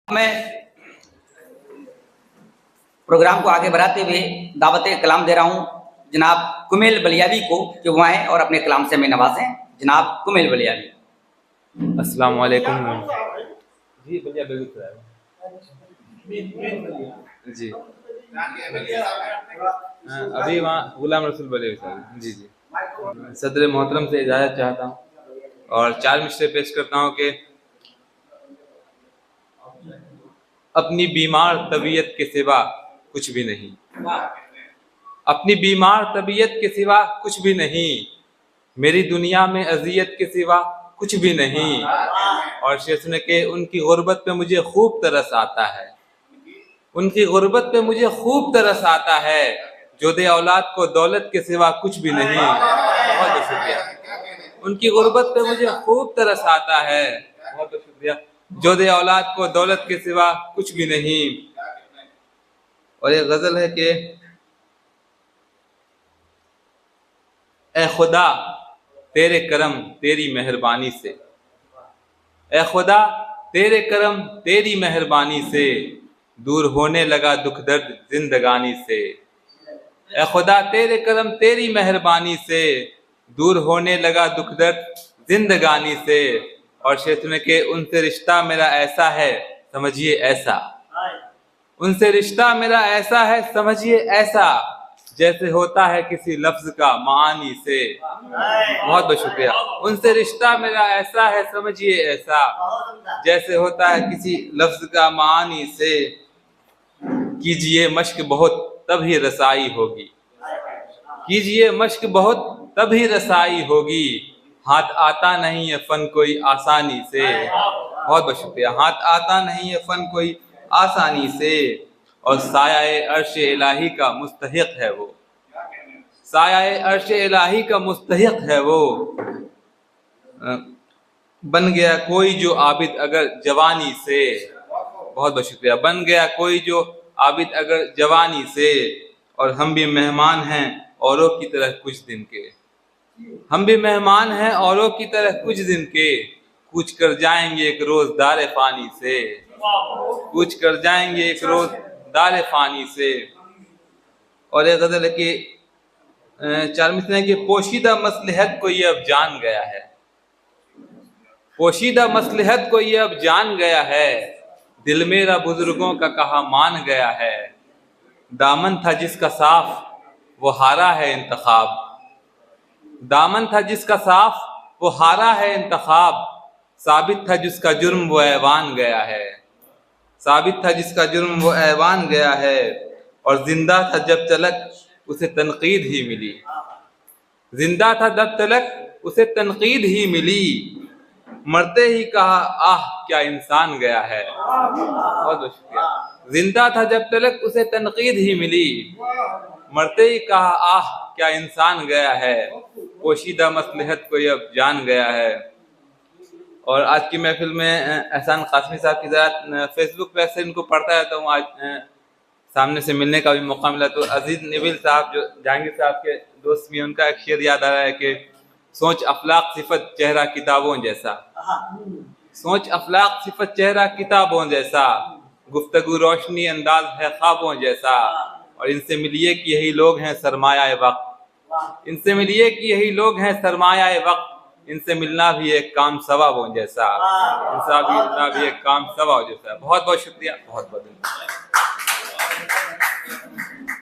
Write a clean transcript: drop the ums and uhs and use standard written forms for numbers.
मैं प्रोग्राम को आगे बढ़ाते हुए दावत कलाम दे रहा हूं जनाब कुमेल बलियावी को कि वो आए और अपने कलाम से हमें नवाजें। जनाब कुमेल बलियावी। अस्सलाम वालेकुम जी। बलिया बेगूसराय जी। अभी वहाँ गुलाम रसूल बलिया जी जी। सदर मोहतरम से इजाज़त चाहता हूँ और 4 मिसरे पेश करता हूँ कि अपनी बीमार तबीयत के सिवा कुछ भी नहीं, अपनी बीमार तबीयत के सिवा कुछ भी नहीं, मेरी दुनिया में अजियत के सिवा कुछ भी नहीं। और शेर सुने के उनकी गुर्बत पे मुझे खूब तरस आता है, उनकी गुर्बत पे मुझे खूब तरस आता है, जो दे औलाद को दौलत के सिवा कुछ भी नहीं। बहुत बहुत शुक्रिया। उनकी गुर्बत पे मुझे खूब तरस आता है, बहुत बहुत शुक्रिया, जो दे औलाद को दौलत के सिवा कुछ भी नहीं। और ये गजल है कि ए खुदा तेरे करम तेरी मेहरबानी से, ए खुदा तेरे करम तेरी मेहरबानी से दूर होने लगा दुख दर्द जिंदगानी से। ए खुदा तेरे करम तेरी मेहरबानी से दूर होने लगा दुख दर्द जिंदगानी से। और क्षेत्र में के उनसे रिश्ता मेरा ऐसा है समझिए ऐसा, उनसे रिश्ता मेरा ऐसा है समझिए ऐसा, जैसे होता है किसी लफ्ज का मानी से। बहुत बहुत शुक्रिया। उनसे रिश्ता मेरा ऐसा है समझिए ऐसा, जैसे होता है किसी लफ्ज का मानी से। कीजिए मश्क बहुत तभी रसाई होगी, कीजिए मश्क बहुत तभी रसाई होगी, हाथ आता नहीं है फन कोई आसानी से। बहुत बहुत शुक्रिया। हाथ आता नहीं है फन कोई आसानी से। और साया अर्श इलाही का मुस्तहिक है वो, साया अर्श इलाही का मुस्तहिक है वो। बन गया कोई जो आबिद अगर जवानी से। बहुत बहुत शुक्रिया। बन गया कोई जो आबिद अगर जवानी से। और हम भी मेहमान हैं औरों की तरह कुछ दिन के, हम भी मेहमान हैं औरों की तरह कुछ दिन के, कूच कर जाएंगे एक रोज दारे फानी से, कूच कर जाएंगे एक रोज दारे फानी से। और एक गजल है कि 4 मिसरे कि पोशीदा मसलहत को ये अब जान गया है, पोशीदा मसलहत को ये अब जान गया है, दिल मेरा बुजुर्गों का कहा मान गया है। दामन था जिसका साफ वो हारा है इंतखाब, दामन था जिसका साफ वो हारा है इंतखाब, साबित था जिसका जुर्म वो ऐवान गया है, साबित था जिसका जुर्म वो ऐवान गया है। और जिंदा था जब तलक उसे तनकीद ही मिली, जिंदा था जब तलक उसे तनकीद ही मिली, मरते ही कहा आह क्या इंसान गया है। बहुत बहुत शुक्रिया। जिंदा था जब तलक उसे तनकीद ही मिली, मरते ही कहा आह क्या इंसान गया है, पोशीदा मसलहत को अब जान गया है। और आज की महफिल में एहसान कासमी साहब की ज़रा फेसबुक पे से इनको पढ़ता रहता हूँ, आज सामने से मिलने का भी मौका मिला तो अजीज नबील साहब जो जहांगीर साहब के दोस्त भी, उनका एक शेर याद आ रहा है कि सोच अफलाक सिफत चेहरा किताबों जैसा, सोच अफलाक सिफत चेहरा किताबों जैसा, गुफ्तगू रोशनी अंदाज है ख्वाबों जैसा। और इनसे मिलिए कि यही लोग हैं सरमाया वक्त, इनसे मिलिए कि यही लोग हैं सरमाया वक्त, इनसे मिलना भी एक काम सवाबों जैसा, इनसे मिलना भी एक काम सवाबों जैसा। बहुत बहुत शुक्रिया, बहुत बहुत धन्यवाद।